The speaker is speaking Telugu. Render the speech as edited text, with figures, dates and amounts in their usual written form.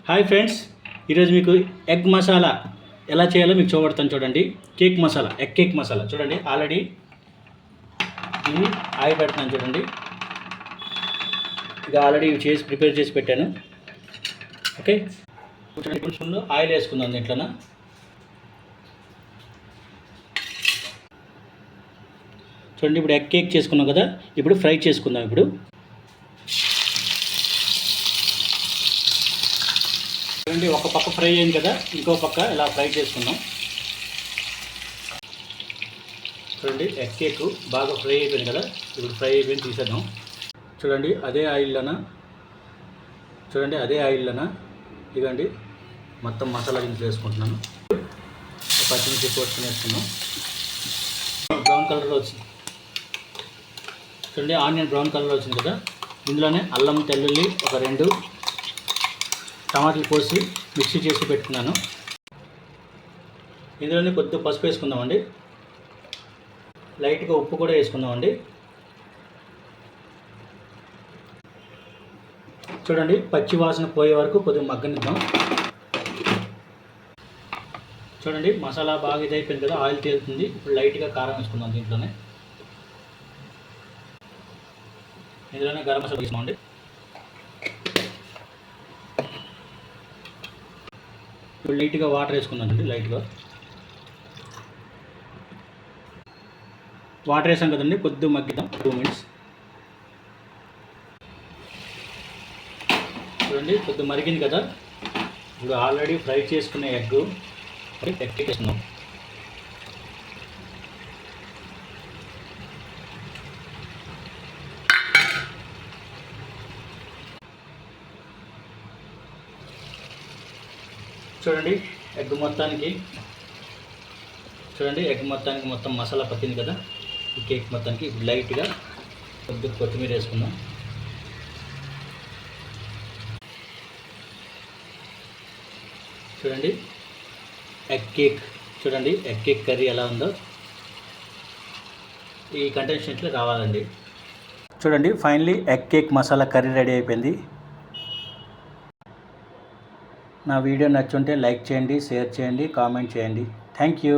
హాయ్ ఫ్రెండ్స్, ఈరోజు మీకు ఎగ్ మసాలా ఎలా చేయాలో మీకు చూపెడతాను. చూడండి, cake masala, egg cake masala. చూడండి, ఆల్రెడీ ఇది ఆయిల్ పెడుతున్నాను. చూడండి, ఇది ఆల్రెడీ ప్రిపేర్ చేసి పెట్టాను. ఓకే, కొంచెం ఆయిల్ వేసుకుందాం దీంట్లోన. చూడండి, ఇప్పుడు ఎగ్ కేక్ చేసుకున్నాం కదా, ఇప్పుడు ఫ్రై చేసుకుందాం. ఇప్పుడు చూడండి, ఒక పక్క ఫ్రై అయింది కదా, ఇంకో పక్క ఇలా ఫ్రై చేసుకుందాం. చూడండి, ఎగ్ కేక్ బాగా ఫ్రై అయిపోయింది కదా, ఇప్పుడు ఫ్రై అయిపోయింది, తీసేద్దాం. చూడండి, అదే ఆయిల్లోన ఇదిగోండి మొత్తం మసాలా దినుసులు వేసుకుంటున్నాను. పచ్చిమిర్చి కోసుకొని వేసుకున్నాం. బ్రౌన్ కలర్లో వచ్చింది. చూడండి, ఆనియన్ బ్రౌన్ కలర్లో వచ్చింది కదా, ఇందులోనే అల్లం తెల్లుల్లి ఒక 2 టమాటాలు కోసి మిక్సీ చేసి పెట్టుకున్నాను. ఇందులోనే కొద్దిగా పసుపు వేసుకుందామండి, లైట్గా ఉప్పు కూడా వేసుకుందామండి. చూడండి, పచ్చి వాసన పోయే వరకు కొద్దిగా మగ్గనిద్దాం. చూడండి, మసాలా బాగా ఇదైపోయింది కదా, ఆయిల్ తేలుతుంది. ఇప్పుడు లైట్గా కారం వేసుకుందాం. ఇందులోనే గరం మసాలా వేసుకోండి. ఇప్పుడు లైట్గా వాటర్ వేసుకుందామండి. లైట్గా వాటర్ వేసాం కదండి, కొద్దిగా మగ్గిద్దాం 2 minutes. చూడండి, కొద్దిగా మరిగింది కదా, ఇప్పుడు ఆల్రెడీ ఫ్రై చేసుకునే ఎగ్ వేసుకుందాం. చూడండి, ఎగ్ మొత్తానికి మొత్తం మసాలా పట్టింది కదా ఈ కేక్ మొత్తానికి. ఇప్పుడు లైట్గా కొద్దిగా కొత్తిమీర వేసుకుందాం. చూడండి, ఎగ్ కేక్ కర్రీ ఎలా ఉందో ఈ కంటెన్షన్స్లో రావాలండి. చూడండి, finally egg cake masala curry ready అయిపోయింది. నా వీడియో నచ్చుంటే లైక్ చేయండి, షేర్ చేయండి, కామెంట్ చేయండి. Thank you.